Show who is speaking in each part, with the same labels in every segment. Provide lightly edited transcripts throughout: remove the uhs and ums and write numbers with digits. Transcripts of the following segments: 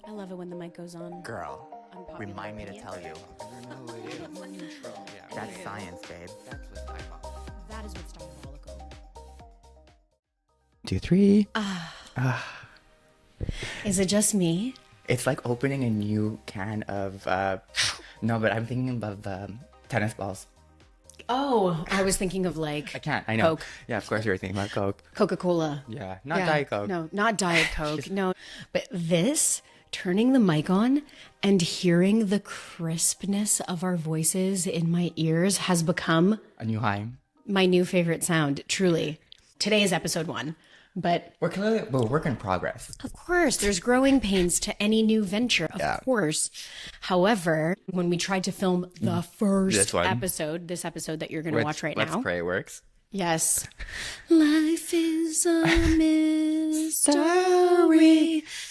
Speaker 1: I love it when the mic goes on.
Speaker 2: Girl, remind me to tell you.
Speaker 3: No, it is. Neutral. Yeah.
Speaker 2: That's science, babe.
Speaker 3: That's what's diabolical.
Speaker 1: That is what's diabolical.
Speaker 2: 2, 3.
Speaker 1: Is it just me?
Speaker 2: It's like opening a new can of, no, but I'm thinking of tennis balls.
Speaker 1: Oh, I was thinking of like
Speaker 2: I can't, I know.
Speaker 1: Coke.
Speaker 2: Yeah, of course you were thinking about Coke.
Speaker 1: Coca-Cola.
Speaker 2: Yeah, not
Speaker 1: Yeah.
Speaker 2: Diet Coke.
Speaker 1: No, not Diet Coke. No. But this, turning the mic on and hearing the crispness of our voices in my ears has become
Speaker 2: A new high.
Speaker 1: my new favorite sound, truly. Today is episode 1. But
Speaker 2: We're work in progress.
Speaker 1: of course, there's growing pains to any new venture, of course. However, when we tried to film the first
Speaker 2: This one.
Speaker 1: episode, this episode that you're going to watch right
Speaker 2: Let's
Speaker 1: now.
Speaker 2: pray it works.
Speaker 1: Yes. Life is a mystery.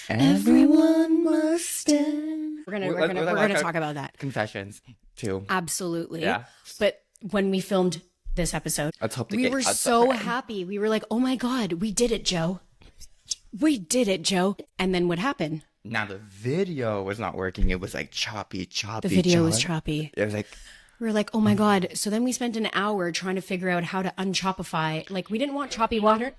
Speaker 1: Everyone must end. We're gonna talk about that.
Speaker 2: Confessions, too.
Speaker 1: Absolutely.
Speaker 2: Yeah.
Speaker 1: But when we filmed this episode,
Speaker 2: Let's hope to
Speaker 1: we
Speaker 2: get
Speaker 1: were
Speaker 2: cut
Speaker 1: so
Speaker 2: sometime.
Speaker 1: happy. We were like, "Oh my God, we did it, Joe. We did it, Joe." And then what happened?
Speaker 2: Now the video was not working. It was like choppy.
Speaker 1: The video was choppy.
Speaker 2: It was like,
Speaker 1: We were like, "Oh my God." So then we spent an hour trying to figure out how to unchopify. Like, we didn't want choppy water.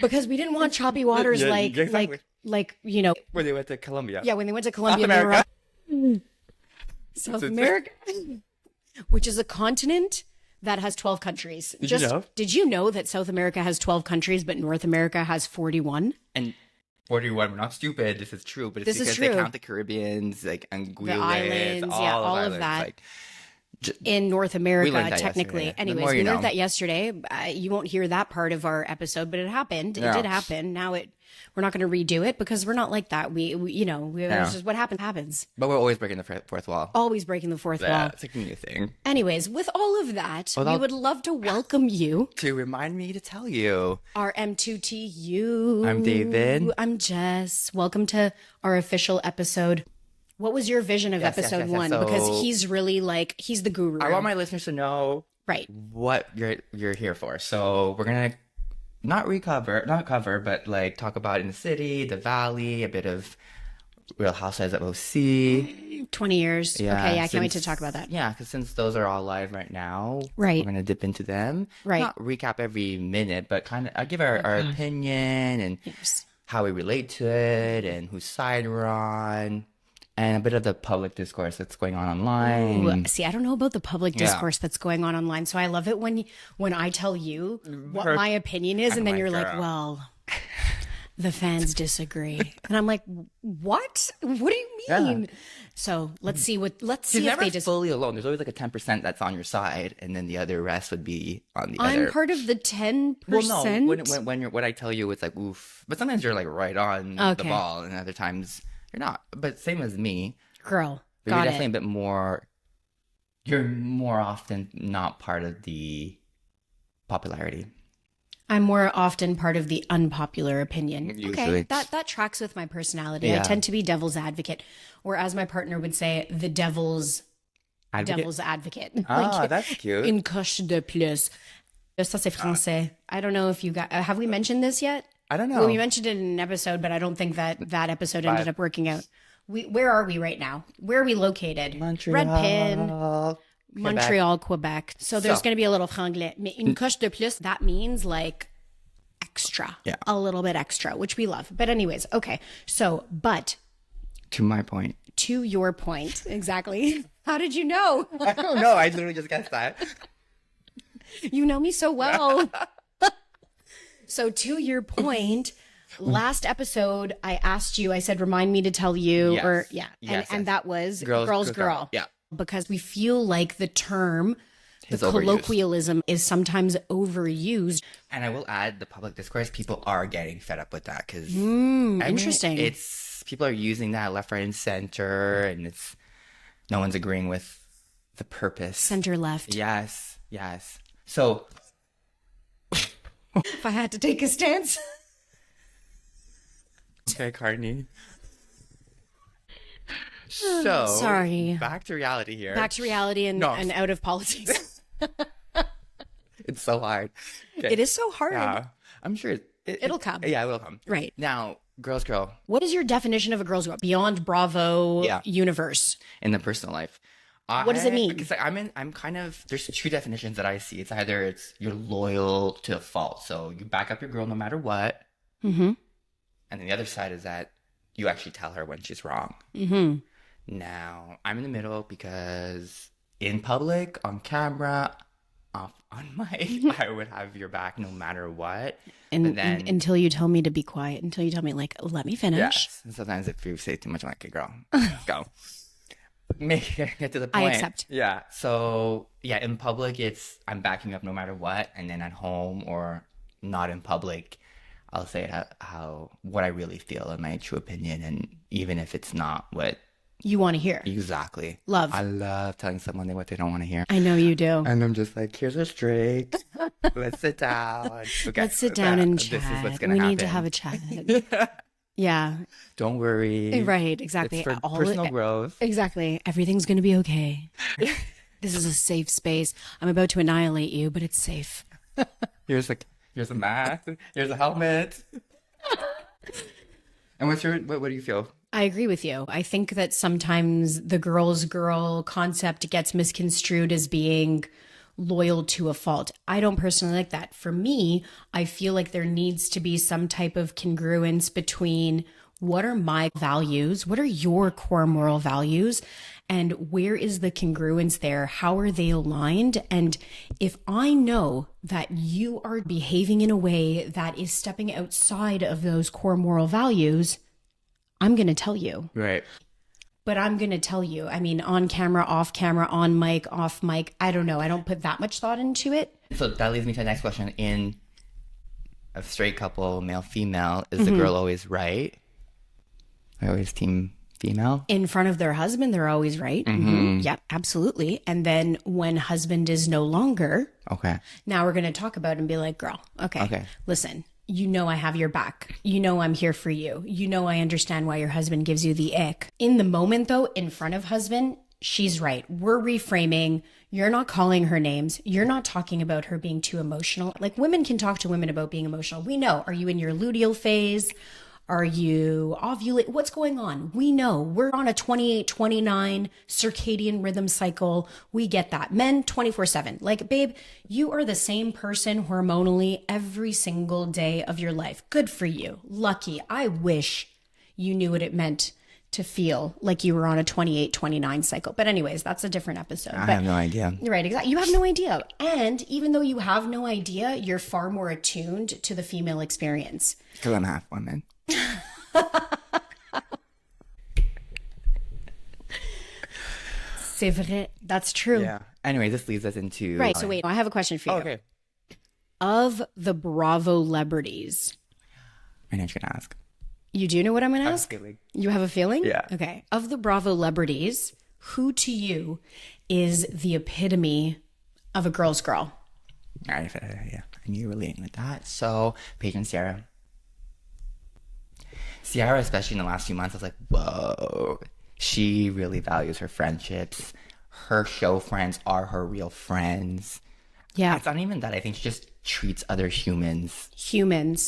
Speaker 1: Because we didn't want choppy waters
Speaker 2: Yeah,
Speaker 1: like
Speaker 2: exactly.
Speaker 1: you know,
Speaker 2: when they went to Colombia.
Speaker 1: yeah, when they went to Colombia,
Speaker 2: South America.
Speaker 1: South America, which is a continent that has 12 countries.
Speaker 2: Did you know?
Speaker 1: Did you know that South America has 12 countries, but North America has 41?
Speaker 2: And 41, we're not stupid. This is true, but it's
Speaker 1: This is
Speaker 2: because they
Speaker 1: true.
Speaker 2: count the Caribbeans, like Anguillas,
Speaker 1: The islands, yeah, all of
Speaker 2: islands,
Speaker 1: that.
Speaker 2: Like,
Speaker 1: In North America,
Speaker 2: learned that
Speaker 1: technically.
Speaker 2: yesterday. The
Speaker 1: Anyways,
Speaker 2: more
Speaker 1: we
Speaker 2: you
Speaker 1: learned
Speaker 2: know.
Speaker 1: that yesterday. You won't hear that part of our episode, but it happened.
Speaker 2: Yeah.
Speaker 1: It did happen. Now we're not going to redo it because we're not like that. We it's just what happens.
Speaker 2: but we're always breaking the fourth wall.
Speaker 1: Always breaking the fourth
Speaker 2: Yeah,
Speaker 1: wall.
Speaker 2: it's like a new thing.
Speaker 1: Anyways, with all of that, we
Speaker 2: that-
Speaker 1: would love to welcome you,
Speaker 2: To remind me to tell you,
Speaker 1: our M2TU.
Speaker 2: I'm David.
Speaker 1: I'm Jess. Welcome to our official episode. What was your vision of
Speaker 2: Yes,
Speaker 1: episode 1?
Speaker 2: So
Speaker 1: Because he's really like, he's the guru.
Speaker 2: I want my listeners to know
Speaker 1: Right.
Speaker 2: what you're here for. So we're gonna not cover, but like talk about in the city, the valley, a bit of Real Housewives of OC.
Speaker 1: 20 years.
Speaker 2: Yeah,
Speaker 1: Okay, yeah, I can't wait to
Speaker 2: since-
Speaker 1: talk about that.
Speaker 2: Yeah, because since those are all live right now,
Speaker 1: Right.
Speaker 2: we're gonna dip into them.
Speaker 1: Right.
Speaker 2: Not recap every minute, but kind of give our opinion and
Speaker 1: Yes.
Speaker 2: how we relate to it and whose side we're on, and a bit of the public discourse that's going on online.
Speaker 1: Ooh, see, I don't know about the public
Speaker 2: Yeah.
Speaker 1: discourse that's going on online. So I love it when I tell you what
Speaker 2: Her-
Speaker 1: my opinion is, and
Speaker 2: I'm
Speaker 1: then
Speaker 2: like,
Speaker 1: you're like,
Speaker 2: girl.
Speaker 1: well, the fans disagree. And I'm like, what? What do you
Speaker 2: Yeah.
Speaker 1: mean? So let's see
Speaker 2: She's
Speaker 1: if
Speaker 2: never
Speaker 1: they just.
Speaker 2: fully alone. There's always like a 10% that's on your side, and then the other rest would be on the
Speaker 1: I'm
Speaker 2: other.
Speaker 1: part of the 10%.
Speaker 2: Well, no. When I tell you, it's like oof. But sometimes you're like right on the
Speaker 1: Okay.
Speaker 2: ball, and other times you're not. But same as me.
Speaker 1: Girl,
Speaker 2: But you're
Speaker 1: got
Speaker 2: definitely
Speaker 1: it.
Speaker 2: a bit more. You're more often not part of the popularity.
Speaker 1: I'm more often part of the unpopular opinion. Okay,
Speaker 2: Usually.
Speaker 1: that tracks with my personality. I
Speaker 2: Yeah.
Speaker 1: tend to be devil's advocate, or as my partner would say, the devil's
Speaker 2: Advocate?
Speaker 1: advocate.
Speaker 2: Ah, that's cute.
Speaker 1: Une coche de plus. Ça c'est français. I don't know if you got. Have we mentioned this yet?
Speaker 2: I don't know.
Speaker 1: Well, we mentioned it in an episode, but I don't think that episode ended up working out. Where are we right now? Where are we located?
Speaker 2: Montreal.
Speaker 1: Red Pin,
Speaker 2: Quebec.
Speaker 1: Montreal, Quebec. So there's
Speaker 2: So-
Speaker 1: going to be a little franglais. Mais une coche de plus, that means like extra.
Speaker 2: Yeah.
Speaker 1: A little bit extra, which we love. But anyways, okay. So, but
Speaker 2: To my point.
Speaker 1: to your point, exactly. How did you know?
Speaker 2: I don't know. I literally just guessed that.
Speaker 1: You know me so well. So to your point, last episode I asked you, I said, remind me to tell you,
Speaker 2: Yes.
Speaker 1: or yeah.
Speaker 2: Yes,
Speaker 1: and
Speaker 2: yes.
Speaker 1: that was
Speaker 2: Girls,
Speaker 1: girl.
Speaker 2: yeah.
Speaker 1: Because we feel like the term, the
Speaker 2: It's overused.
Speaker 1: colloquialism is sometimes overused.
Speaker 2: And I will add the public discourse. People are getting fed up with that because
Speaker 1: Interesting.
Speaker 2: It's people are using that left, right, and center, and it's no one's agreeing with the purpose.
Speaker 1: Center left.
Speaker 2: Yes, yes. So
Speaker 1: If I had to take a stance.
Speaker 2: okay, Carney. So
Speaker 1: Sorry.
Speaker 2: Back to reality here.
Speaker 1: Back to reality and,
Speaker 2: No.
Speaker 1: and out of politics.
Speaker 2: It's so hard. Okay.
Speaker 1: It is so hard.
Speaker 2: Yeah, I'm sure
Speaker 1: It'll come.
Speaker 2: Yeah, it will come.
Speaker 1: Right.
Speaker 2: Now, girls, girl,
Speaker 1: What is your definition of a girl's girl beyond Bravo
Speaker 2: Yeah.
Speaker 1: universe?
Speaker 2: in the personal life.
Speaker 1: What does it mean?
Speaker 2: Because I'm kind of, there's two definitions that I see. It's either you're loyal to a fault. So you back up your girl no matter what.
Speaker 1: Mm-hmm.
Speaker 2: And then the other side is that you actually tell her when she's wrong.
Speaker 1: Mm-hmm.
Speaker 2: Now, I'm in the middle because in public, on camera, off on mic, I would have your back no matter what. But then,
Speaker 1: Until you tell me to be quiet, until you tell me, like, let me finish.
Speaker 2: yes. And sometimes if you say too much, I'm like, okay, girl, let's go. Make it get to the point.
Speaker 1: I accept.
Speaker 2: Yeah. So, yeah, in public, I'm backing up no matter what. And then at home or not in public, I'll say what I really feel and my true opinion. And even if it's not what
Speaker 1: You want to hear.
Speaker 2: exactly.
Speaker 1: Love.
Speaker 2: I love telling someone what they don't want to hear.
Speaker 1: I know you do.
Speaker 2: And I'm just like, here's a straight. Let's sit down. Okay,
Speaker 1: Let's sit down and
Speaker 2: this
Speaker 1: chat.
Speaker 2: is what's gonna
Speaker 1: We
Speaker 2: happen.
Speaker 1: need to have a chat. Yeah.
Speaker 2: Don't worry.
Speaker 1: Right. Exactly.
Speaker 2: It's for personal growth.
Speaker 1: Exactly. Everything's going to be okay. This is a safe space. I'm about to annihilate you, but it's safe.
Speaker 2: Here's a mask. Here's a helmet. And what do you feel?
Speaker 1: I agree with you. I think that sometimes the girl's girl concept gets misconstrued as being loyal to a fault. I don't personally like that. For me, I feel like there needs to be some type of congruence between what are my values, what are your core moral values, and where is the congruence there? How are they aligned? And if I know that you are behaving in a way that is stepping outside of those core moral values, I'm going to tell you.
Speaker 2: Right.
Speaker 1: But I'm going to tell you, I mean, on camera, off camera, on mic, off mic, I don't know. I don't put that much thought into it.
Speaker 2: So that leads me to the next question. In a straight couple, male, female, is the girl always right? I always team female?
Speaker 1: In front of their husband, they're always right. Mm-hmm. Yep, absolutely. And then when husband is no longer,
Speaker 2: Okay.
Speaker 1: now we're going to talk about it and be like, girl, okay, listen, you know I have your back. You know I'm here for you. You know I understand why your husband gives you the ick. In the moment, though, in front of husband, she's right. We're reframing. You're not calling her names. You're not talking about her being too emotional. Like, women can talk to women about being emotional. We know. Are you in your luteal phase? Are you ovulate? What's going on? We know. We're on a 28-29 circadian rhythm cycle. We get that. Men 24/7. Like, babe, you are the same person hormonally every single day of your life. Good for you. Lucky. I wish you knew what it meant to feel like you were on a 28-29 cycle. But anyways, that's a different episode.
Speaker 2: I have no idea.
Speaker 1: Right, exactly. You have no idea. And even though you have no idea, you're far more attuned to the female experience.
Speaker 2: Because I'm half woman.
Speaker 1: C'est vrai. That's true.
Speaker 2: Yeah. Anyway, this leads us into...
Speaker 1: Right. So wait, I have a question for you.
Speaker 2: Oh, okay.
Speaker 1: Of the Bravo celebrities,
Speaker 2: I know what you're going to ask.
Speaker 1: you do know what I'm going to
Speaker 2: I have a
Speaker 1: ask?
Speaker 2: feeling.
Speaker 1: You have a feeling?
Speaker 2: Yeah.
Speaker 1: Okay. Of the Bravo celebrities, who to you is the epitome of a girl's girl?
Speaker 2: All right. Yeah. I knew you were leading with that. So, Paige and Ciara. Ciara, especially in the last few months, I was like, whoa. She really values her friendships. Her show friends are her real friends.
Speaker 1: Yeah.
Speaker 2: It's not even that. I think she just treats other humans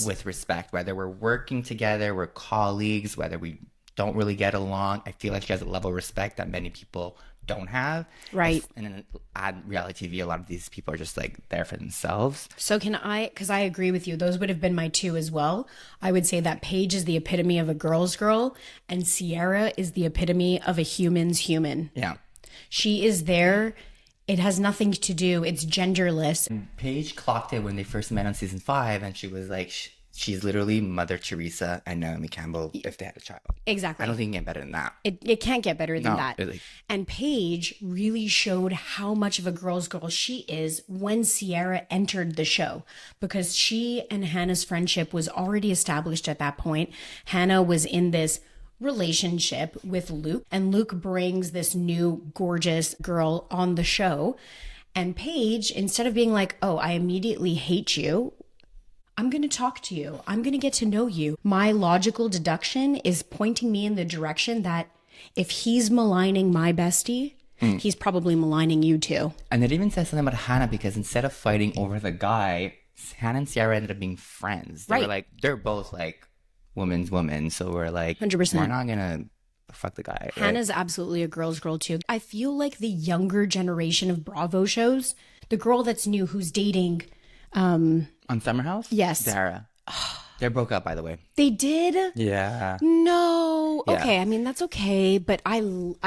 Speaker 2: with respect, whether we're working together, we're colleagues, whether we don't really get along. I feel like she has a level of respect that many people don't have.
Speaker 1: Right.
Speaker 2: And then at reality TV, a lot of these people are just like there for themselves.
Speaker 1: So can I, because I agree with you, those would have been my two as well. I would say that Paige is the epitome of a girl's girl and Ciara is the epitome of a human's human.
Speaker 2: Yeah.
Speaker 1: She is there. It has nothing to do. It's genderless.
Speaker 2: Paige clocked it when they first met on season 5, and she was like, she's literally Mother Teresa and Naomi Campbell if they had a child.
Speaker 1: Exactly.
Speaker 2: I don't think it can get better than that.
Speaker 1: It can't get better than
Speaker 2: No,
Speaker 1: that.
Speaker 2: really.
Speaker 1: And Paige really showed how much of a girl's girl she is when Ciara entered the show, because she and Hannah's friendship was already established at that point. Hannah was in this relationship with Luke, and Luke brings this new gorgeous girl on the show. And Paige, instead of being like, oh, I immediately hate you, I'm going to talk to you. I'm going to get to know you. My logical deduction is pointing me in the direction that if he's maligning my bestie, he's probably maligning you too.
Speaker 2: And it even says something about Hannah, because instead of fighting over the guy, Hannah and Sierra ended up being friends. They were like, they're both like woman's woman. So we're like,
Speaker 1: 100%.
Speaker 2: we're not gonna fuck the guy.
Speaker 1: Hannah's absolutely a girl's girl too. I feel like the younger generation of Bravo shows, the girl that's new who's dating
Speaker 2: on Summer House?
Speaker 1: Yes.
Speaker 2: Dara. They broke up, by the way.
Speaker 1: They did?
Speaker 2: Yeah.
Speaker 1: No.
Speaker 2: Yeah.
Speaker 1: Okay, I mean that's okay, but I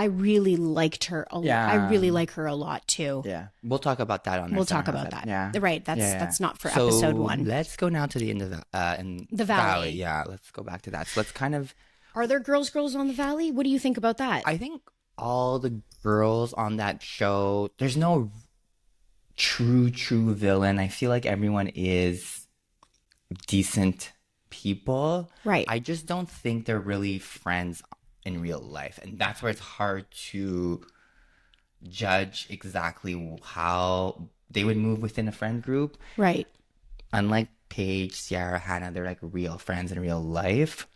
Speaker 1: really liked her a lot.
Speaker 2: Yeah.
Speaker 1: I really like her a lot too.
Speaker 2: Yeah. We'll talk about that on
Speaker 1: We'll talk about that.
Speaker 2: Yeah.
Speaker 1: Right, that's not for episode 1.
Speaker 2: Let's go now to the end of the
Speaker 1: Valley.
Speaker 2: Yeah, let's go back to that. So let's kind of...
Speaker 1: Are there girls on the Valley? What do you think about that?
Speaker 2: I think all the girls on that show, there's no true villain. I feel like everyone is decent people.
Speaker 1: Right.
Speaker 2: I just don't think they're really friends in real life. And that's where it's hard to judge exactly how they would move within a friend group.
Speaker 1: Right.
Speaker 2: Unlike Paige, Sierra, Hannah, they're like real friends in real life.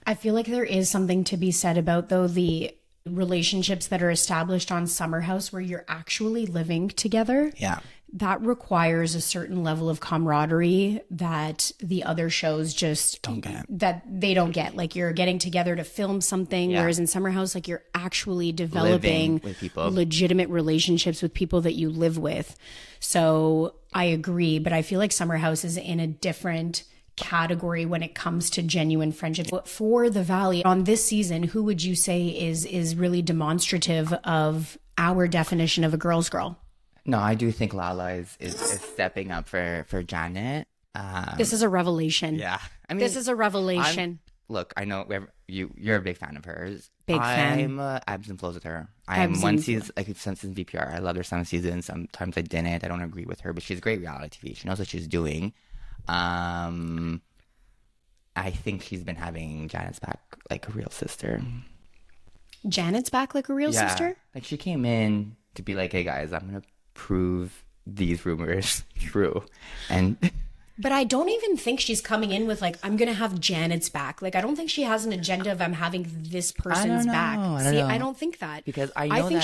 Speaker 1: I feel like there is something to be said about, though, the relationships that are established on Summer House where you're actually living together.
Speaker 2: Yeah.
Speaker 1: That requires a certain level of camaraderie that the other shows just
Speaker 2: Don't get.
Speaker 1: That they don't get. Like you're getting together to film something, whereas in Summer House, like you're actually developing
Speaker 2: with people.
Speaker 1: legitimate relationships with people that you live with. So I agree, but I feel like Summer House is in a different category when it comes to genuine friendships. But for the Valley on this season, who would you say is really demonstrative of our definition of a girl's girl?
Speaker 2: No, I do think Lala is stepping up for Janet.
Speaker 1: This is a revelation.
Speaker 2: Yeah. I mean,
Speaker 1: This is a revelation.
Speaker 2: Look, I know you're a big fan of hers.
Speaker 1: Big fan.
Speaker 2: I'm ebbs and flows with her. I'm one season, like since VPR. I loved her some seasons. Sometimes I didn't. I don't agree with her, but she's great reality TV. She knows what she's doing. I think she's been having Janet's back like a real sister.
Speaker 1: Janet's back like a real sister?
Speaker 2: Like she came in to be like, hey guys, I'm gonna prove these rumors true.
Speaker 1: But I don't even think she's coming in with like, I'm going to have Janet's back. Like, I don't think she has an agenda of I'm having this person's back. I don't think that.
Speaker 2: Because I think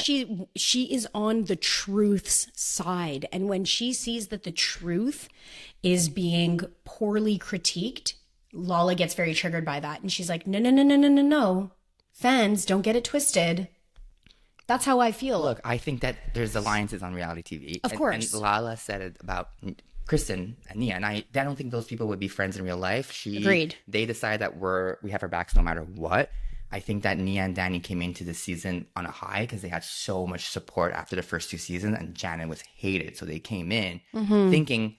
Speaker 1: she is on the truth's side. And when she sees that the truth is being poorly critiqued, Lala gets very triggered by that. And she's like, no. Fans, don't get it twisted. That's how I feel.
Speaker 2: Look, I think that there's alliances on reality TV.
Speaker 1: Of course.
Speaker 2: And Lala said it about Kristen and Nia, and I don't think those people would be friends in real life.
Speaker 1: Agreed.
Speaker 2: They decide that we have our backs no matter what. I think that Nia and Danny came into the season on a high because they had so much support after the first 2 seasons, and Janet was hated. So they came in thinking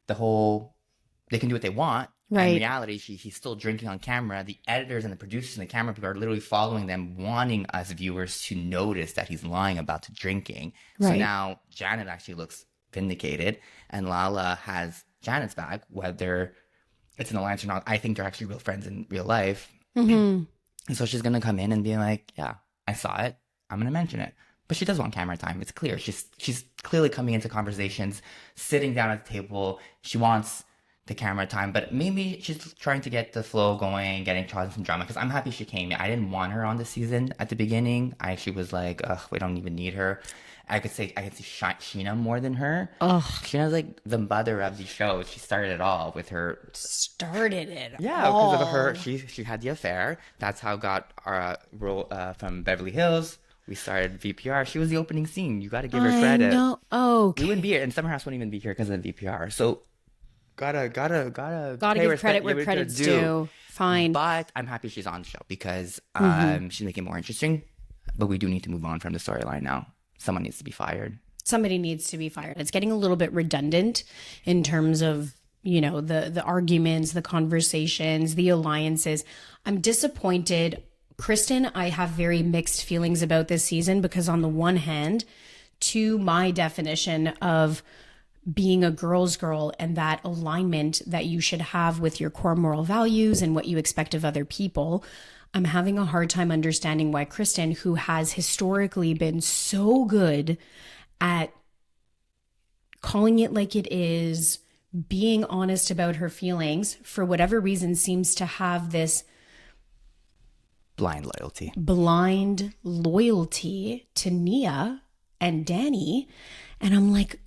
Speaker 2: they can do what they want.
Speaker 1: Right.
Speaker 2: In reality, he's still drinking on camera. The editors and the producers and the camera people are literally following them, wanting us viewers to notice that he's lying about the drinking.
Speaker 1: Right.
Speaker 2: So now Janet actually looks vindicated, and Lala has Janet's back, whether it's an alliance or not. I think they're actually real friends in real life. And so she's going to come in and be like, yeah, I saw it. I'm going to mention it. But she does want camera time. It's clear. She's clearly coming into conversations, sitting down at the table. She wants the camera time, but maybe she's trying to get the flow going, getting causing some drama. Because I'm happy she came. I didn't want her on the season at the beginning. I actually was like, ugh, we don't even need her. I could see Sheena more than her.
Speaker 1: Ugh.
Speaker 2: Sheena's like the mother of the show. She started it all with her.
Speaker 1: Yeah,
Speaker 2: because of her. She had the affair. That's how got our role from Beverly Hills. We started VPR. She was the opening scene. You got to give her credit.
Speaker 1: No. Oh, okay.
Speaker 2: We wouldn't be here, and Summer House wouldn't even be here because of VPR. So gotta
Speaker 1: give credit where credit's due. Fine.
Speaker 2: But I'm happy she's on the show because she's making it more interesting. But we do need to move on from the storyline now. Someone needs to be fired.
Speaker 1: Somebody needs to be fired. It's getting a little bit redundant in terms of, the arguments, the conversations, the alliances. I'm disappointed. Kristen, I have very mixed feelings about this season because on the one hand, to my definition of being a girl's girl and that alignment that you should have with your core moral values and what you expect of other people, I'm having a hard time understanding why Kristen, who has historically been so good at calling it like it is, being honest about her feelings, for whatever reason, seems to have this
Speaker 2: blind loyalty
Speaker 1: to Nia and Danny. And I'm like,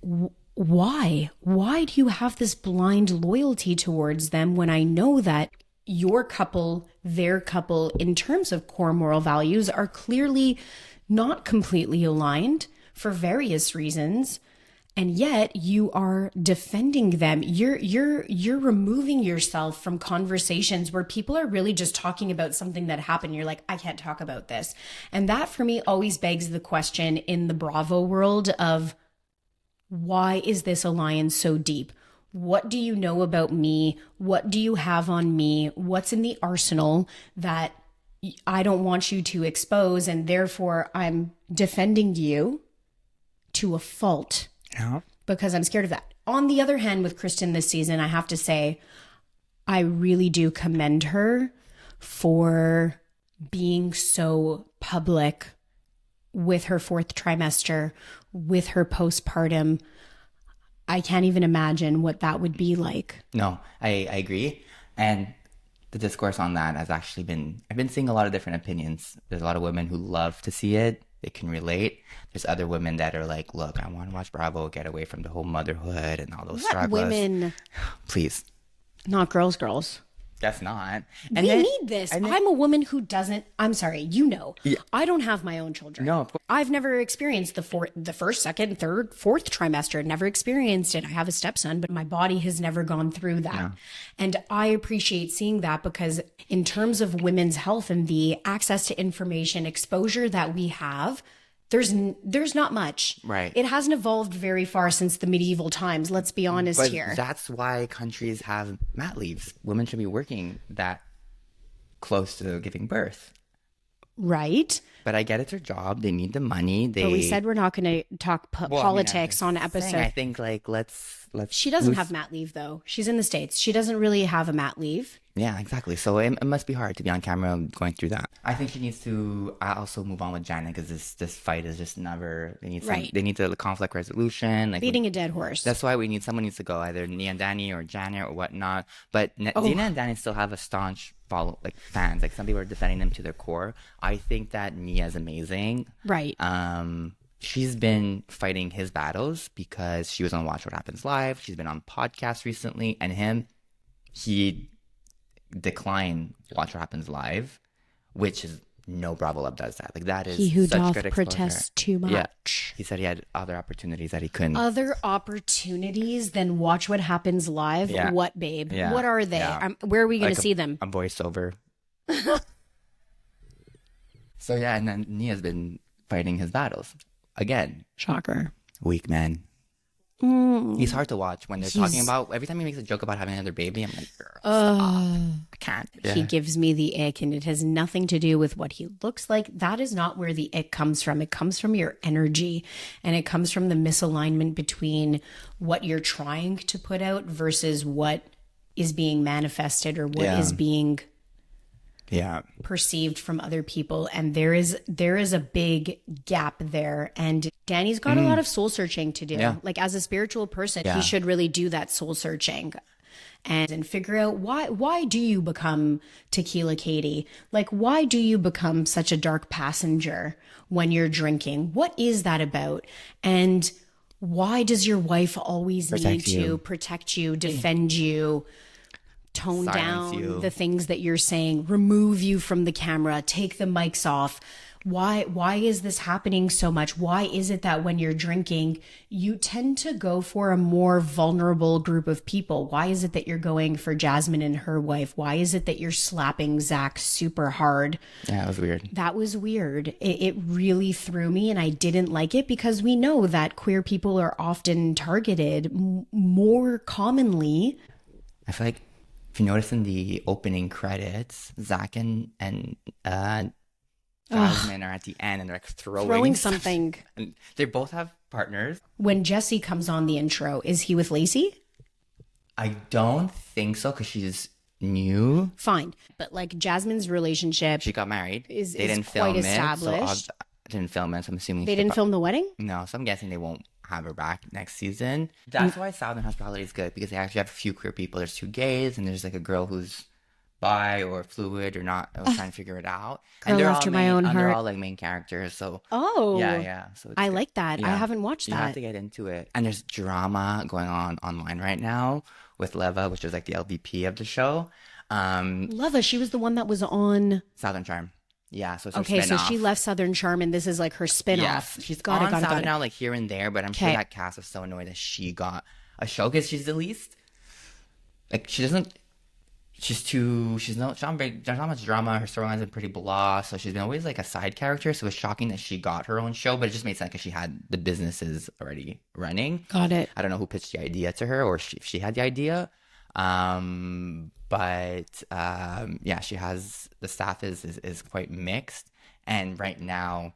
Speaker 1: why? Why do you have this blind loyalty towards them when I know that your couple, their couple, in terms of core moral values, are clearly not completely aligned for various reasons, and yet you are defending them. You're removing yourself from conversations where people are really just talking about something that happened. You're like, I can't talk about this. And that for me always begs the question in the Bravo world of, why is this alliance so deep? What do you know about me? What do you have on me? What's in the arsenal that I don't want you to expose? And therefore, I'm defending you to a fault because I'm scared of that. On the other hand, with Kristen this season, I have to say, I really do commend her for being so public with her fourth trimester, with her postpartum. I can't even imagine what that would be like.
Speaker 2: No, I agree. And the discourse on that has actually I've been seeing a lot of different opinions. There's a lot of women who love to see it. They can relate. There's other women that are like, look, I want to watch Bravo, get away from the whole motherhood and all those struggles.
Speaker 1: Women?
Speaker 2: Please.
Speaker 1: Not girls.
Speaker 2: That's not.
Speaker 1: And we need this. I'm a woman who doesn't, I'm sorry, I don't have my own children.
Speaker 2: No, of course.
Speaker 1: I've never experienced the first, second, third, fourth trimester. Never experienced it. I have a stepson, but my body has never gone through that. Yeah. And I appreciate seeing that because in terms of women's health and the access to information, exposure that we have, there's not much.
Speaker 2: Right.
Speaker 1: It hasn't evolved very far since the medieval times. Let's be honest here.
Speaker 2: That's why countries have mat leaves. Women should be working that close to giving birth.
Speaker 1: Right.
Speaker 2: But I get it's their job. They need the money.
Speaker 1: But we said we're not going to talk politics on episode.
Speaker 2: I think like let's.
Speaker 1: She doesn't have mat leave though. She's in the States. She doesn't really have a mat leave.
Speaker 2: Yeah, exactly. So it must be hard to be on camera going through that. I think she needs to also move on with Janet because this fight is just never. They need the conflict resolution. Like
Speaker 1: beating a dead horse.
Speaker 2: That's why someone needs to go, either Nia and Danny or Janet or whatnot. But Zena and Danny still have a staunch fans. Like some people are defending them to their core. I think that Nia is amazing.
Speaker 1: Right.
Speaker 2: She's been fighting his battles because she was on Watch What Happens Live. She's been on podcasts recently, and he declined Watch What Happens Live, which is no Bravo Love does that. Like that is
Speaker 1: he who
Speaker 2: such
Speaker 1: doth
Speaker 2: good
Speaker 1: protest too much.
Speaker 2: Yeah. He said he had other opportunities that he couldn't.
Speaker 1: Other opportunities than Watch What Happens Live?
Speaker 2: Yeah.
Speaker 1: What, babe?
Speaker 2: Yeah.
Speaker 1: What are they?
Speaker 2: Yeah.
Speaker 1: Where are we going to see them?
Speaker 2: A voiceover. So yeah, and then Nia's been fighting his battles. Again.
Speaker 1: Shocker.
Speaker 2: Weak man. He's hard to watch when they're talking about, every time he makes a joke about having another baby, I'm like, girl, stop. I can't. Yeah.
Speaker 1: He gives me the ick, and it has nothing to do with what he looks like. That is not where the ick comes from. It comes from your energy, and it comes from the misalignment between what you're trying to put out versus what is being manifested or what is being perceived from other people. And there is a big gap there, and Danny's got a lot of soul searching to do. Like as a spiritual person, he should really do that soul searching and figure out why do you become Tequila Katie? Like why do you become such a dark passenger when you're drinking? What is that about? And why does your wife always need to protect you, defend you, tone down the things that you're saying, remove you from the camera, take the mics off? Why is this happening so much? Why is it that when you're drinking, you tend to go for a more vulnerable group of people? Why is it that you're going for Jasmine and her wife? Why is it that you're slapping Zach super hard?
Speaker 2: Yeah, it was weird.
Speaker 1: That was weird. It really threw me, and I didn't like it because we know that queer people are often targeted more commonly.
Speaker 2: I feel like if you notice in the opening credits, Zach and Jasmine are at the end, and they're like throwing
Speaker 1: something.
Speaker 2: And they both have partners.
Speaker 1: When Jesse comes on the intro, is he with Lacey?
Speaker 2: I don't think so, because she's new.
Speaker 1: Fine, but like Jasmine's relationship,
Speaker 2: she got married.
Speaker 1: They didn't film it,
Speaker 2: established. Didn't film it, so I'm assuming
Speaker 1: they didn't film the wedding.
Speaker 2: No, so I'm guessing they won't have her back next season. That's why Southern Hospitality is good, because they actually have a few queer people. There's 2 gays, and there's like a girl who's bi or fluid or not. I was trying to figure it out.
Speaker 1: Girl after my own
Speaker 2: and they're
Speaker 1: heart.
Speaker 2: all like main characters. So
Speaker 1: Oh.
Speaker 2: yeah. So it's
Speaker 1: I
Speaker 2: good.
Speaker 1: like that. I
Speaker 2: Yeah.
Speaker 1: haven't watched
Speaker 2: You have
Speaker 1: that.
Speaker 2: to get into it. And there's drama going on online right now with Leva, which is like the LVP of the show.
Speaker 1: Leva, she was the one that was on.
Speaker 2: Southern Charm. Yeah, so it's her
Speaker 1: Okay, so
Speaker 2: spin-off.
Speaker 1: she left Southern Charm, and this is like her spin-off.
Speaker 2: She's
Speaker 1: got
Speaker 2: on
Speaker 1: it.
Speaker 2: Southern now, like here and there, but I'm sure
Speaker 1: Okay.
Speaker 2: that cast was so annoyed that she got a show because she's the least. Like she doesn't. She's not there's not much drama. Her storyline's been pretty blah, so she's been always like a side character. So it's shocking that she got her own show, but it just made sense because she had the businesses already running.
Speaker 1: Got it.
Speaker 2: I don't know who pitched the idea to her or if she had the idea. Yeah, she has the staff is quite mixed, and right now,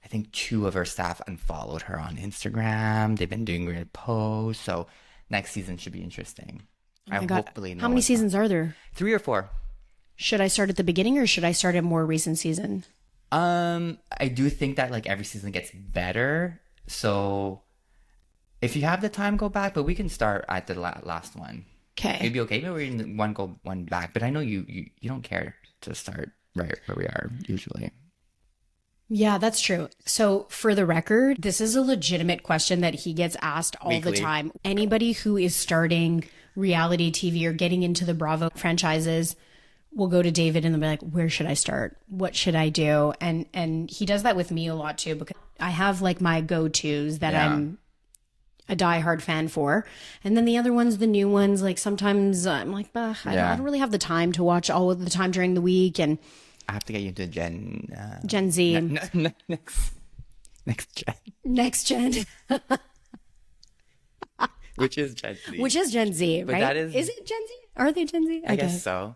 Speaker 2: I think 2 of her staff unfollowed her on Instagram. They've been doing weird posts, so next season should be interesting.
Speaker 1: Oh my
Speaker 2: I
Speaker 1: God.
Speaker 2: hopefully know
Speaker 1: How many
Speaker 2: what's
Speaker 1: seasons are there?
Speaker 2: 3 or 4.
Speaker 1: Should I start at the beginning or should I start at more recent season?
Speaker 2: I do think that like every season gets better, so if you have the time, go back. But we can start at the last one.
Speaker 1: Okay.
Speaker 2: Maybe okay. Maybe we're in one back. But I know you don't care to start right where we are usually.
Speaker 1: Yeah, that's true. So for the record, this is a legitimate question that he gets asked all the
Speaker 2: Weekly.
Speaker 1: time. Anybody who is starting reality TV or getting into the Bravo franchises will go to David and they'll be like, where should I start? What should I do? And he does that with me a lot too, because I have like my go-tos that
Speaker 2: Yeah.
Speaker 1: I'm a diehard fan for. And then the other ones, the new ones, like sometimes I'm like, I don't really have the time to watch all of the time during the week. And
Speaker 2: I have to get you into Gen
Speaker 1: Z.
Speaker 2: next gen,
Speaker 1: Next gen.
Speaker 2: which is Gen Z.
Speaker 1: Which is Gen Z,
Speaker 2: But
Speaker 1: right?
Speaker 2: that is-
Speaker 1: it Gen Z? Are they Gen Z?
Speaker 2: I guess so.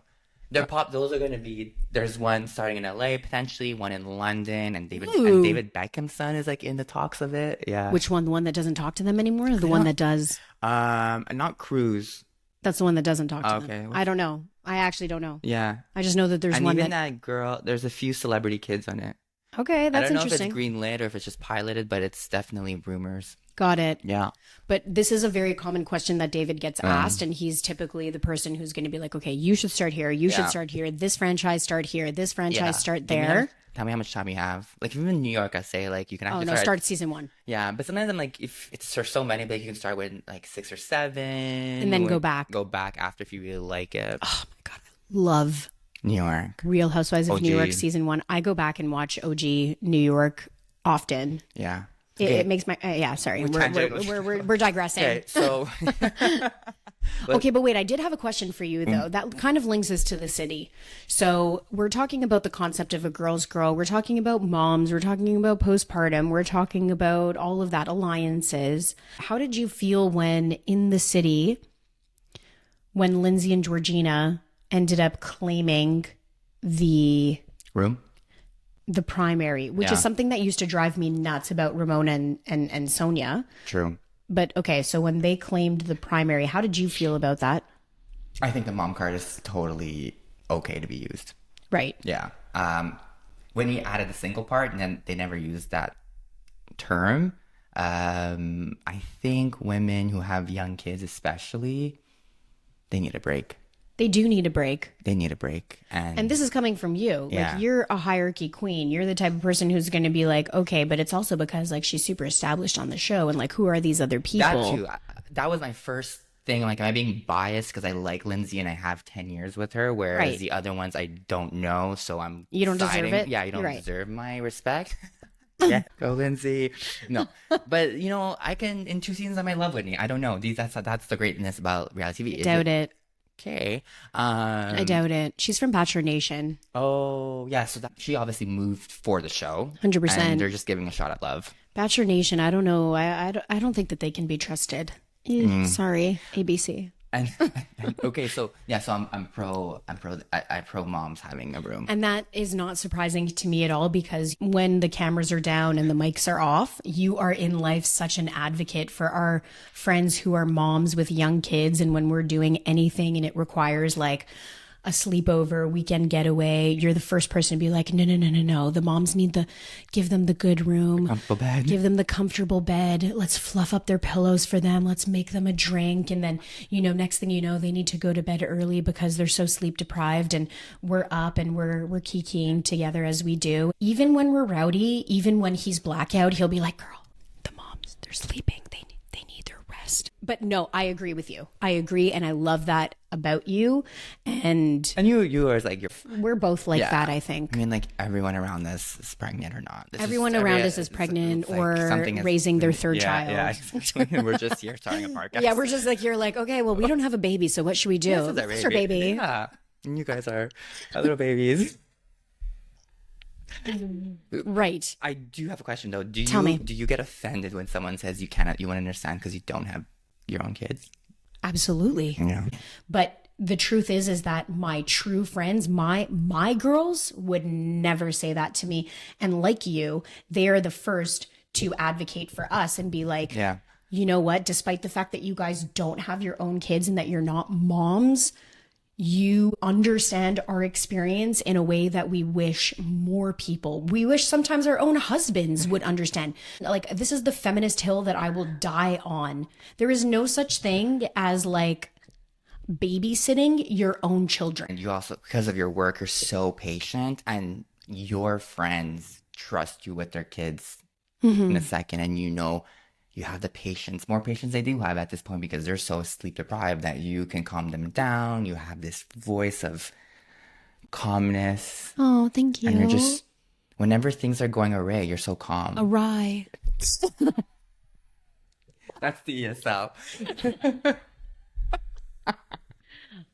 Speaker 2: They're those are going to be. There's one starting in LA potentially, one in London, and David Beckham's son is like in the talks of it. Yeah.
Speaker 1: Which one? The one that doesn't talk to them anymore, or the one that does?
Speaker 2: Not Cruz.
Speaker 1: That's the one that doesn't talk to
Speaker 2: Okay.
Speaker 1: them. I don't know. I actually don't know.
Speaker 2: Yeah.
Speaker 1: I just know that there's
Speaker 2: And
Speaker 1: one
Speaker 2: even
Speaker 1: that.
Speaker 2: that girl, there's a few celebrity kids on it.
Speaker 1: Okay, that's
Speaker 2: I don't know
Speaker 1: interesting.
Speaker 2: if it's green-lit or if it's just piloted, but it's definitely rumors.
Speaker 1: Got it.
Speaker 2: Yeah.
Speaker 1: But this is a very common question that David gets asked, and he's typically the person who's going to be like, okay, you should start here. You should
Speaker 2: Yeah.
Speaker 1: start here. This franchise start here. This franchise start
Speaker 2: Give me
Speaker 1: there.
Speaker 2: tell me how much time you have. Like, if you're in New York, I say, like, you can
Speaker 1: Oh,
Speaker 2: actually
Speaker 1: no, start season 1.
Speaker 2: Yeah, but sometimes I'm like, if it's there's so many, but you can start with like 6 or 7. And
Speaker 1: then go back.
Speaker 2: Go back after if you really like it.
Speaker 1: Oh my God. I love
Speaker 2: New York.
Speaker 1: Real Housewives of New
Speaker 2: OG.
Speaker 1: York season 1. I go back and watch OG New York often.
Speaker 2: Yeah.
Speaker 1: It makes my sorry, we're digressing.
Speaker 2: Okay, so
Speaker 1: Okay, but wait, I did have a question for you though. That kind of links us to the city. So we're talking about the concept of a girl's girl. We're talking about moms. We're talking about postpartum. We're talking about all of that, alliances. How did you feel when in the city, when Lindsay and Georgina ended up claiming the
Speaker 2: room.
Speaker 1: primary, which
Speaker 2: Yeah.
Speaker 1: is something that used to drive me nuts about Ramona and Sonia.
Speaker 2: True.
Speaker 1: But okay, so when they claimed the primary, how did you feel about that?
Speaker 2: I think the mom card is totally okay to be used.
Speaker 1: Right.
Speaker 2: Yeah. When he added the single part, and then they never used that term. I think women who have young kids, especially, they need a break.
Speaker 1: They do need a break.
Speaker 2: They need a break. And
Speaker 1: And this is coming from you.
Speaker 2: Yeah.
Speaker 1: Like, you're a hierarchy queen. You're the type of person who's going to be like, okay, but it's also because like she's super established on the show, and like, who are these other people?
Speaker 2: that too. That was my first thing. Like, am I being biased because I like Lindsay and I have 10 years with her, whereas
Speaker 1: Right.
Speaker 2: the other ones I don't know, so I'm
Speaker 1: You don't
Speaker 2: siding-
Speaker 1: deserve it?
Speaker 2: Yeah, you don't
Speaker 1: You're right.
Speaker 2: deserve my respect. Yeah, go Lindsay. No, but you know, I can in 2 seasons I might love Whitney. I don't know. That's the greatness about reality TV.
Speaker 1: Doubt it.
Speaker 2: Okay.
Speaker 1: I doubt it. She's from Bachelor Nation.
Speaker 2: Oh yeah, so she obviously moved for the show.
Speaker 1: 100%.
Speaker 2: And they're just giving a shot at love.
Speaker 1: Bachelor Nation, I don't know. I don't think that they can be trusted. Sorry, ABC.
Speaker 2: And okay, so yeah, so I'm pro moms having a room.
Speaker 1: And that is not surprising to me at all, because when the cameras are down and the mics are off, you are in life such an advocate for our friends who are moms with young kids. And when we're doing anything and it requires like a sleepover, weekend getaway, you're the first person to be like, no, no, no, no, no. The moms need give them the good room,
Speaker 2: comfortable bed.
Speaker 1: Give them the comfortable bed. Let's fluff up their pillows for them. Let's make them a drink. And then, next thing you know, they need to go to bed early because they're so sleep deprived, and we're up and we're kikiing together as we do. Even when we're rowdy, even when he's blackout, he'll be like, girl, the moms, they're sleeping. They need their rest. But no, I agree with you. I agree. And I love that about you. And
Speaker 2: you are like,
Speaker 1: we're both like that, I think.
Speaker 2: I mean, like, everyone around us is pregnant or not.
Speaker 1: Everyone around us is pregnant or raising their third child.
Speaker 2: Yeah, exactly. We're just here starting a podcast.
Speaker 1: Yeah, we're just like, you're like, okay, well, we don't have a baby, so what should we do? This is our baby.
Speaker 2: Yeah, and you guys are little babies.
Speaker 1: Right.
Speaker 2: I do have a question though.
Speaker 1: Tell me.
Speaker 2: Do you get offended when someone says you won't understand because you don't have your own kids?
Speaker 1: Absolutely.
Speaker 2: Yeah.
Speaker 1: But the truth is that my true friends, my girls would never say that to me. And like you, they are the first to advocate for us and be like,
Speaker 2: yeah,
Speaker 1: you know what? Despite the fact that you guys don't have your own kids and that you're not moms, you understand our experience in a way that we wish more people, we wish sometimes our own husbands would understand. Like, this is the feminist hill that I will die on. There is no such thing as like babysitting your own children.
Speaker 2: And you also, because of your work, are so patient, and your friends trust you with their kids in a second, and you have the patience, more patience they do have at this point because they're so sleep deprived that you can calm them down. You have this voice of calmness.
Speaker 1: Oh, thank you.
Speaker 2: And you're just, whenever things are going awry, you're so calm.
Speaker 1: Awry.
Speaker 2: That's the ESL.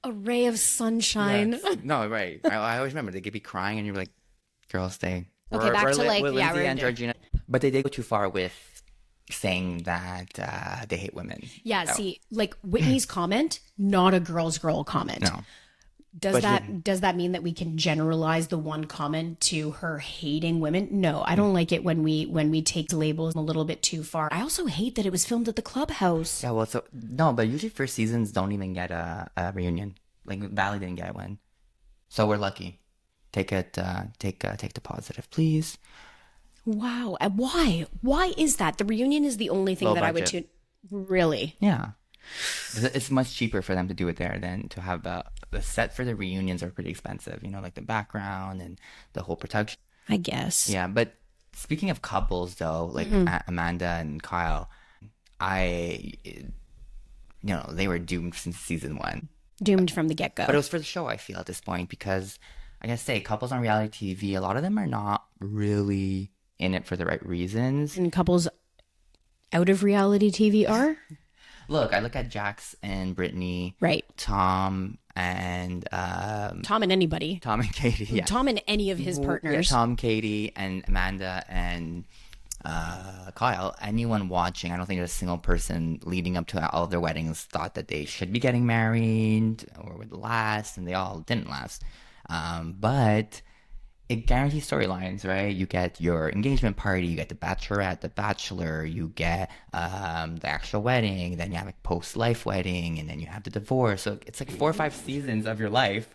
Speaker 1: A ray of sunshine.
Speaker 2: Yes. No, right. I always remember they could be crying and you're like, girls, stay.
Speaker 1: Okay, back to like, yeah,
Speaker 2: Lindsay and Georgina. But they did go too far with saying that they hate women.
Speaker 1: Yeah, see, like Whitney's comment, not a girl's girl comment.
Speaker 2: No.
Speaker 1: Does that mean that we can generalize the one comment to her hating women? No, I don't like it when we take labels a little bit too far. I also hate that it was filmed at the clubhouse.
Speaker 2: Yeah, well, no, but usually first seasons don't even get a reunion. Like Valley didn't get one, so we're lucky. Take the positive, please.
Speaker 1: Wow, why? Why is that? The reunion is the only thing that I would tune. Really?
Speaker 2: Yeah. It's much cheaper for them to do it there than to have the set for the reunions are pretty expensive, like the background and the whole production.
Speaker 1: I guess.
Speaker 2: Yeah, but speaking of couples though, like Amanda and Kyle, they were doomed since season 1.
Speaker 1: Doomed from the get-go.
Speaker 2: But it was for the show, I feel, at this point, because I gotta say, couples on reality TV, a lot of them are not really in it for the right reasons.
Speaker 1: And couples out of reality TV are?
Speaker 2: Look, I look at Jax and Brittany.
Speaker 1: Right.
Speaker 2: Tom and...
Speaker 1: Tom and anybody.
Speaker 2: Tom and Katie, yeah.
Speaker 1: Tom and any of his partners.
Speaker 2: Yeah, Tom, Katie, and Amanda, and Kyle. Anyone watching, I don't think there's a single person leading up to all of their weddings thought that they should be getting married or would last, and they all didn't last. But it guarantees storylines, right? You get your engagement party, you get the bachelorette, the bachelor, you get the actual wedding, then you have a post-life wedding, and then you have the divorce. So it's like 4 or 5 seasons of your life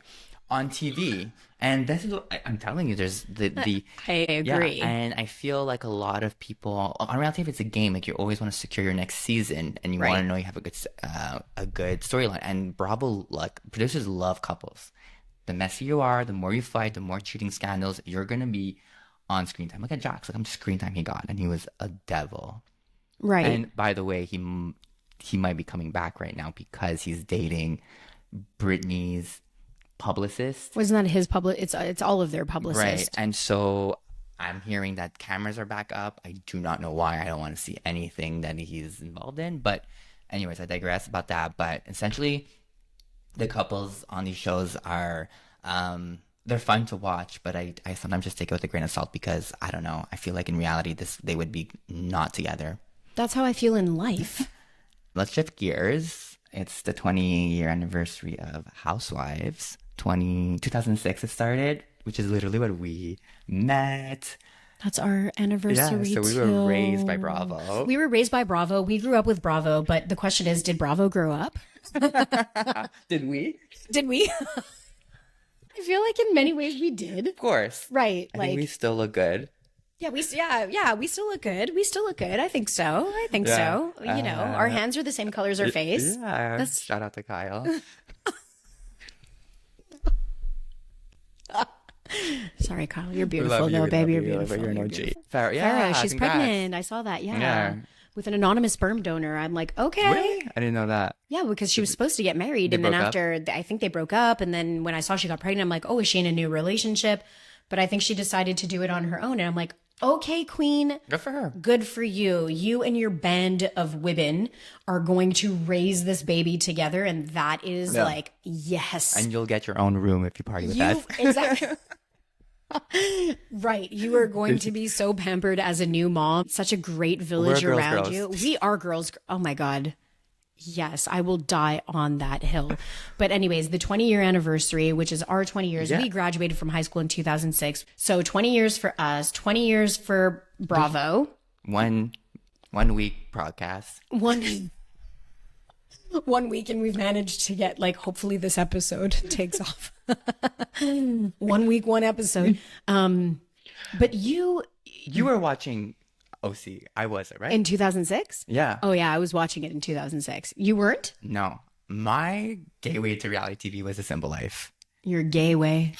Speaker 2: on TV. And this is what I'm telling you, there's the
Speaker 1: I agree.
Speaker 2: Yeah, and I feel like a lot of people on reality TV, it's a game. Like, you always want to secure your next season, and you want to know you have a good storyline. And Bravo, like, producers love couples. The messier you are, the more you fight, the more cheating scandals, you're going to be on screen time. Look at Jax. Look how much screen time he got, and he was a devil.
Speaker 1: Right.
Speaker 2: And by the way, he might be coming back right now because he's dating Britney's publicist.
Speaker 1: Wasn't that his it's all of their publicists.
Speaker 2: Right. And so I'm hearing that cameras are back up. I do not know why. I don't want to see anything that he's involved in. But anyways, I digress about that. But essentially, the couples on these shows are, they're fun to watch, but I sometimes just take it with a grain of salt because, I don't know, I feel like in reality, they would be not together.
Speaker 1: That's how I feel in life.
Speaker 2: Let's shift gears. It's the 20-year anniversary of Housewives. 2006 it started, which is literally when we met.
Speaker 1: That's our anniversary.
Speaker 2: Yeah, so we were raised by Bravo.
Speaker 1: We were raised by Bravo. We grew up with Bravo, but the question is, did Bravo grow up?
Speaker 2: Did we?
Speaker 1: Did we? feel like in many ways we did.
Speaker 2: Of course.
Speaker 1: Right.
Speaker 2: I think we still look good.
Speaker 1: Yeah, we still look good. We still look good. I think so. You know, our hands are the same color as our face.
Speaker 2: Yeah. Shout out to Kyle.
Speaker 1: Sorry, Kyle. You're beautiful, though, baby. You're beautiful.
Speaker 2: You're an OG.
Speaker 1: Farrah, she's
Speaker 2: congrats.
Speaker 1: pregnant. I saw that. Yeah. With an anonymous sperm donor. I'm like, okay.
Speaker 2: Really? I didn't know that.
Speaker 1: Yeah, because she was supposed to get married. And then after, I think they broke up. And then when I saw she got pregnant, I'm like, oh, is she in a new relationship? But I think she decided to do it on her own. And I'm like, okay, queen.
Speaker 2: Good for her.
Speaker 1: Good for you. You and your band of women are going to raise this baby together. And that is like, yes.
Speaker 2: And you'll get your own room if you party with us.
Speaker 1: Exactly. Right. You are going to be so pampered as a new mom. Such a great village around you. We are girls. Oh my God. Yes, I will die on that hill. But anyways, the 20-year anniversary, which is our 20 years, we graduated from high school in 2006. So 20 years for us, 20 years for Bravo.
Speaker 2: One week broadcast.
Speaker 1: One week, and we've managed to get, like, hopefully this episode takes off. 1 week, one episode. But you
Speaker 2: were watching OC. I was, right?
Speaker 1: In 2006?
Speaker 2: Yeah.
Speaker 1: Oh, yeah. I was watching it in 2006. You weren't?
Speaker 2: No. My gateway to reality TV was A Simple Life.
Speaker 1: Your gay way.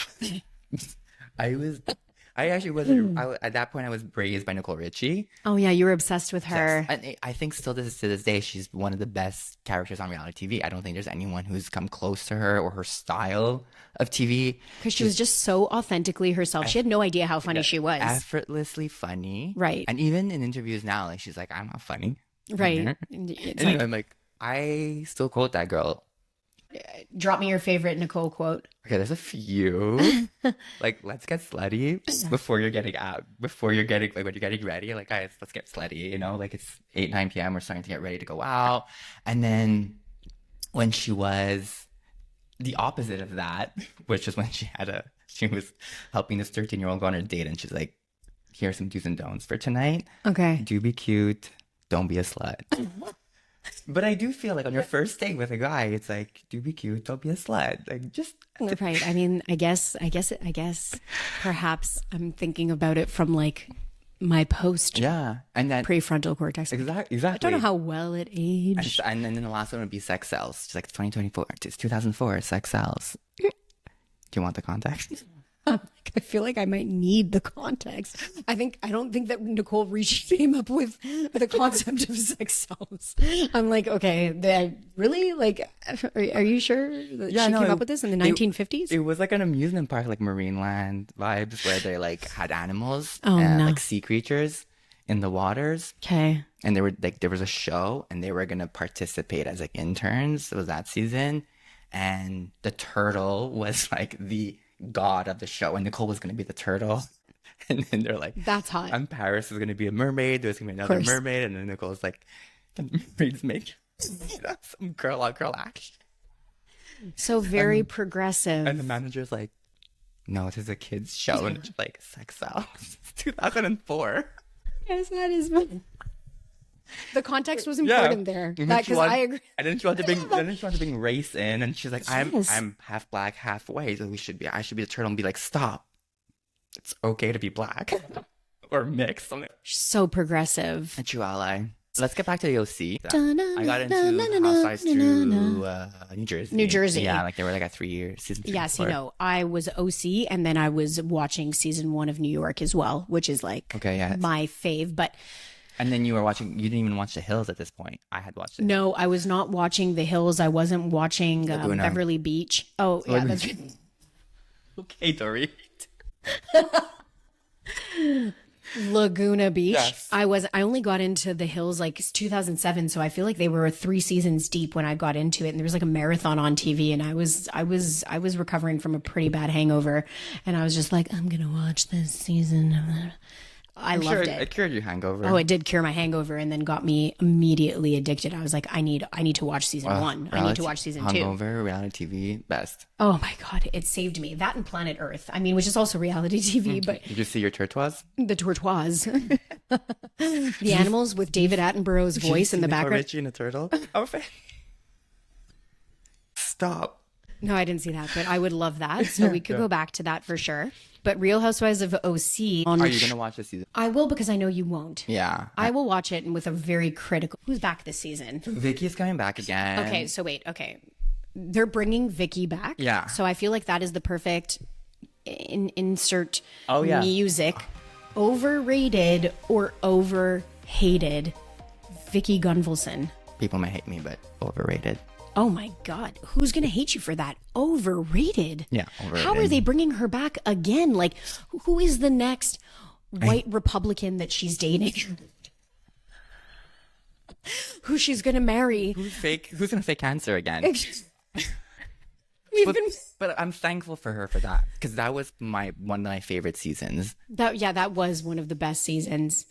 Speaker 2: I actually wasn't. At that point, I was raised by Nicole Richie.
Speaker 1: Oh, yeah. You were obsessed with her.
Speaker 2: Yes. And I think still to this day, she's one of the best characters on reality TV. I don't think there's anyone who's come close to her or her style of TV.
Speaker 1: Because she was just so authentically herself. She had no idea how funny she was.
Speaker 2: Effortlessly funny.
Speaker 1: Right.
Speaker 2: And even in interviews now, like, she's like, I'm not funny.
Speaker 1: Right.
Speaker 2: It's like, I'm like, I still quote that girl.
Speaker 1: Drop me your favorite Nicole quote.
Speaker 2: Okay, there's a few. Like, let's get slutty before you're getting out. Before you're getting, like, when you're getting ready. Like, guys, let's get slutty, you know? Like, it's 8, 9 p.m. We're starting to get ready to go out. And then when she was the opposite of that, which is when she was helping this 13-year-old go on a date. And she's like, here's some do's and don'ts for tonight.
Speaker 1: Okay.
Speaker 2: Do be cute. Don't be a slut. But I do feel like on your first date with a guy, it's like, do be cute, don't be a slut. Like, just
Speaker 1: right. I mean, I guess perhaps I'm thinking about it from like my post
Speaker 2: and then
Speaker 1: prefrontal cortex.
Speaker 2: Exactly.
Speaker 1: I don't know how well it aged.
Speaker 2: And then the last one would be sex sells. It's like 2024. It's 2004. Sex sells. Do you want the context?
Speaker 1: I feel like I might need the context. I don't think that Nicole Richie came up with the concept of sex sells. I'm like, okay, really? Like, are you sure that she came up with this in the 1950s?
Speaker 2: It was like an amusement park, like Marineland vibes, where they like had animals, like sea creatures in the waters.
Speaker 1: Okay.
Speaker 2: And they were like, there was a show, and they were gonna participate as like interns. It was that season, and the turtle was like the god of the show, and Nicole was going to be the turtle. And then they're like,
Speaker 1: that's hot.
Speaker 2: And Paris is going to be a mermaid. There's going to be another mermaid. And then Nicole's like, can mermaids make some girl on girl action?
Speaker 1: So very progressive.
Speaker 2: And the manager's like, no, this is a kid's show. And it's like, sex sells. It's 2004.
Speaker 1: Yes, that is funny. The context was important there. Because I agree.
Speaker 2: And then she wanted to bring race in, and she's like, I'm half black, half white, so I should be the turtle, and be like, stop. It's okay to be black. Or mixed.
Speaker 1: So progressive.
Speaker 2: A true ally. Let's get back to the OC. I got into Housewives through New Jersey.
Speaker 1: New Jersey.
Speaker 2: Yeah, like they were like at 3 years. Season 3.
Speaker 1: Yes, you know, I was OC, and then I was watching season 1 of New York as well, which is like my fave. But
Speaker 2: and then you didn't even watch The Hills at this point. I had watched it.
Speaker 1: No, I was not watching The Hills. I wasn't watching Beverly Beach. Oh, yeah, that's right.
Speaker 2: Okay, Dorit.
Speaker 1: Laguna Beach.
Speaker 2: Yes.
Speaker 1: I only got into The Hills like 2007, so I feel like they were 3 seasons deep when I got into it, and there was like a marathon on TV, and I was recovering from a pretty bad hangover, and I was just like, I'm gonna watch this season. I loved it.
Speaker 2: It cured your hangover.
Speaker 1: Oh, it did cure my hangover, and then got me immediately addicted. I was like, I need to watch season 1. I need to watch season 2.
Speaker 2: Hangover, reality TV, best.
Speaker 1: Oh my God, it saved me. That and Planet Earth. I mean, which is also reality TV, but
Speaker 2: did you see your tortoise?
Speaker 1: The tortoise, the animals with David Attenborough's voice in the background.
Speaker 2: Richie and a turtle. Oh, stop.
Speaker 1: No, I didn't see that, but I would love that. So we could go back to that for sure. But Real Housewives of OC.
Speaker 2: Are you gonna watch this season?
Speaker 1: I will, because I know you won't.
Speaker 2: Yeah,
Speaker 1: I will watch it, and with a very critical. Who's back this season?
Speaker 2: Vicky's coming back again.
Speaker 1: Okay, so wait. Okay, they're bringing Vicky back.
Speaker 2: Yeah.
Speaker 1: So I feel like that is the perfect insert
Speaker 2: yeah.
Speaker 1: music. Overrated or overhated, Vicky Gunvalson.
Speaker 2: People might hate me, but overrated.
Speaker 1: Oh my God. Who's going to hate you for that? Overrated.
Speaker 2: Yeah, overrated.
Speaker 1: How are they bringing her back again? Like, who is the next white Republican that she's dating? Who she's going to marry?
Speaker 2: Who's gonna fake cancer again? But I'm thankful for her for that, because that was one of my favorite seasons.
Speaker 1: That was one of the best seasons.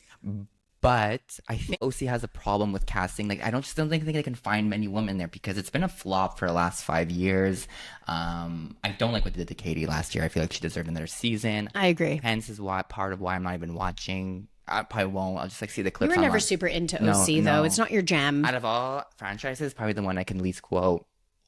Speaker 2: But I think OC has a problem with casting. Like, I don't think they can find many women there, because it's been a flop for the last 5 years. I don't like what they did to Katie last year. I feel like she deserved another season.
Speaker 1: I agree.
Speaker 2: Hence is part of why I'm not even watching. I probably won't. I'll just see the clips.
Speaker 1: You were never super into OC, though. It's not your jam.
Speaker 2: Out of all franchises, probably the one I can least quote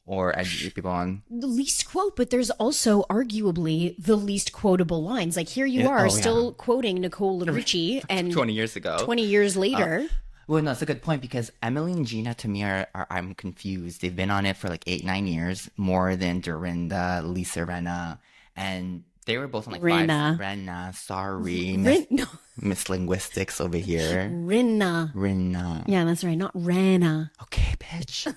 Speaker 2: or educate people on.
Speaker 1: The least quote, but there's also arguably the least quotable lines. Like, here you are still quoting Nicole Richie and
Speaker 2: 20 years ago.
Speaker 1: 20 years later.
Speaker 2: Well, no, it's a good point, because Emily and Gina, to me, are I'm confused. They've been on it for like 8-9 years, more than Dorinda, Lisa Rinna, and they were both on like Rinna, sorry. Miss Linguistics over here. Rinna.
Speaker 1: Yeah, that's right. Not Rana.
Speaker 2: Okay, bitch.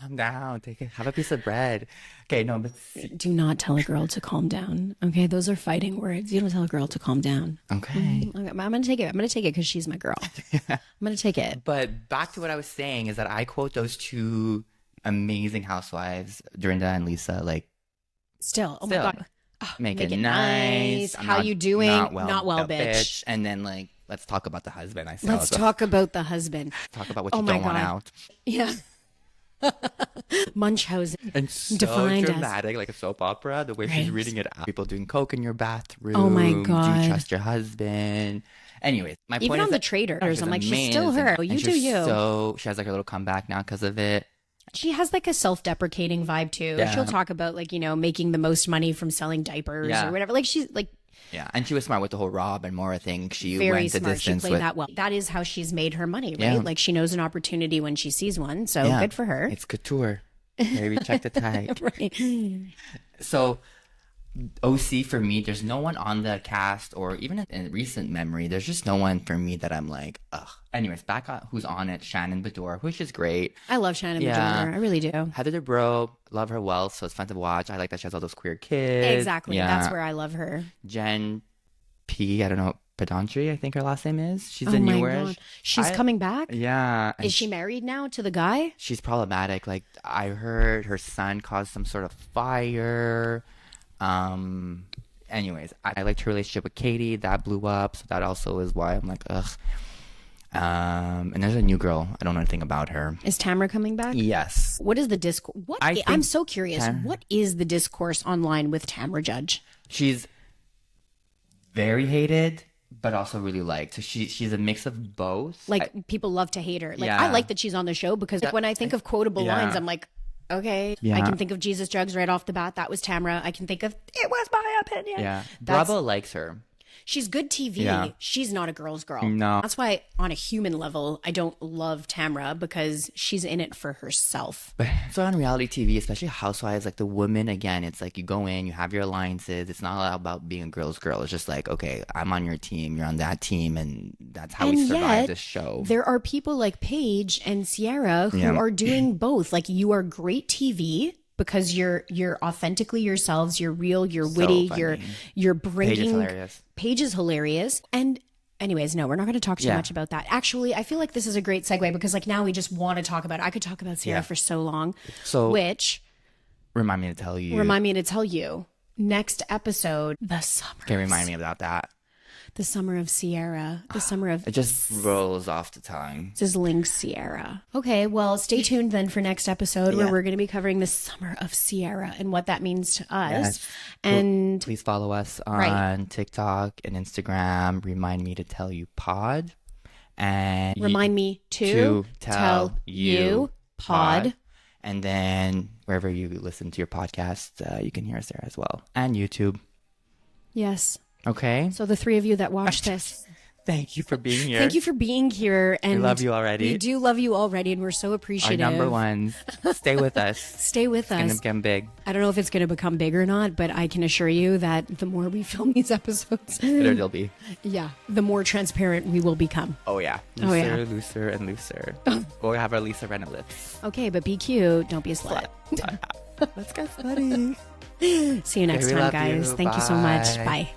Speaker 2: Calm down. Have a piece of bread. Okay, no, but
Speaker 1: do not tell a girl to calm down. Okay, those are fighting words. You don't tell a girl to calm down.
Speaker 2: Okay.
Speaker 1: I'm gonna take it. I'm gonna take it because she's my girl. I'm gonna take it.
Speaker 2: But back to what I was saying is that I quote those two amazing housewives, Dorinda and Lisa, like
Speaker 1: still. Oh my God. Oh,
Speaker 2: make it nice.
Speaker 1: How you doing? Not well, bitch.
Speaker 2: And then like, let's talk about the husband.
Speaker 1: Let's talk about the husband.
Speaker 2: Talk about what you don't want out.
Speaker 1: Yeah. Munchausen.
Speaker 2: And so
Speaker 1: defined
Speaker 2: dramatic, like a soap opera, the way she's reading it out. People doing coke in your bathroom.
Speaker 1: Oh my God.
Speaker 2: Do you trust your husband? Anyways, my point
Speaker 1: even
Speaker 2: is
Speaker 1: on the Traders, I'm like, she's still her. You do you.
Speaker 2: So she has like her little comeback now because of it.
Speaker 1: She has like a self-deprecating vibe too. Yeah. She'll talk about like, making the most money from selling diapers or whatever. Like, she's like,
Speaker 2: yeah, and she was smart with the whole Rob and Maura thing. She
Speaker 1: very
Speaker 2: went the
Speaker 1: smart.
Speaker 2: distance.
Speaker 1: She played that well. That is how she's made her money, right? Like, she knows an opportunity when she sees one. So good for her.
Speaker 2: It's couture. Maybe check the type.
Speaker 1: Right.
Speaker 2: So OC for me, there's no one on the cast, or even in recent memory, there's just no one for me that I'm like, ugh. Anyways, back on who's on it, Shannon Beador, which is great.
Speaker 1: I love Shannon Beador. I really do.
Speaker 2: Heather Dubrow, love her well, so it's fun to watch. I like that she has all those queer kids.
Speaker 1: Exactly. Yeah. That's where I love her.
Speaker 2: Jen P, I don't know, Pedantry, I think her last name is. She's a newish.
Speaker 1: She's coming back?
Speaker 2: Yeah.
Speaker 1: Is she married now to the guy?
Speaker 2: She's problematic. Like, I heard her son caused some sort of fire. Anyways, I liked her relationship with Katie. That blew up. So that also is why I'm like, ugh. And there's a new girl. I don't know anything about her.
Speaker 1: Is Tamra coming back?
Speaker 2: Yes.
Speaker 1: What is the discourse? I'm so curious. What is the discourse online with Tamra Judge?
Speaker 2: She's very hated, but also really liked. So she's a mix of both.
Speaker 1: Like, people love to hate her. Like, I like that she's on the show, because when I think of quotable lines, I'm like, okay, I can think of Jesus Jugs right off the bat. That was Tamra. I can think of, it was my opinion.
Speaker 2: Yeah. Bravo likes her.
Speaker 1: She's good TV.
Speaker 2: Yeah.
Speaker 1: She's not a girl's girl.
Speaker 2: No.
Speaker 1: That's why, on a human level, I don't love Tamra, because she's in it for herself.
Speaker 2: But so on reality TV, especially Housewives, like the women, again, it's like you go in, you have your alliances. It's not all about being a girl's girl. It's just like, okay, I'm on your team, you're on that team, and that's how we survive this show.
Speaker 1: There are people like Paige and Sierra who are doing both. Like, you are great TV, because you're authentically yourselves, you're real, you're witty, you're bringing. Paige is hilarious. And anyways, no, we're not going to talk too much about that. Actually, I feel like this is a great segue, because like now we just want to talk about it. I could talk about Sierra for so long. So
Speaker 2: remind me to tell you
Speaker 1: next episode, the summer.
Speaker 2: Okay, remind me about that.
Speaker 1: The summer of Sierra. The summer of...
Speaker 2: It just rolls off the tongue.
Speaker 1: Sizzling Sierra. Okay, well, stay tuned then for next episode, where we're going to be covering the summer of Sierra and what that means to us.
Speaker 2: Yes.
Speaker 1: And
Speaker 2: please follow us on TikTok and Instagram. Remind me to tell you pod. And
Speaker 1: remind me to tell you pod.
Speaker 2: And then wherever you listen to your podcast, you can hear us there as well. And YouTube.
Speaker 1: Yes.
Speaker 2: Okay.
Speaker 1: So the three of you that watch this,
Speaker 2: thank you for being here.
Speaker 1: thank you for being here. And
Speaker 2: we love you already.
Speaker 1: We do love you already, and we're so appreciative.
Speaker 2: Our number ones. Stay with us.
Speaker 1: Stay with us.
Speaker 2: It's going to become big.
Speaker 1: I don't know if it's going to become big or not, but I can assure you that the more we film these episodes,
Speaker 2: Better they'll be.
Speaker 1: Yeah, the more transparent we will become.
Speaker 2: Oh, yeah. Looser, looser, and looser. Go have our Lisa Renna lips.
Speaker 1: Okay, but be cute. Don't be a slut.
Speaker 2: Let's get slutty.
Speaker 1: See you next time, guys. Thank you so much. Bye.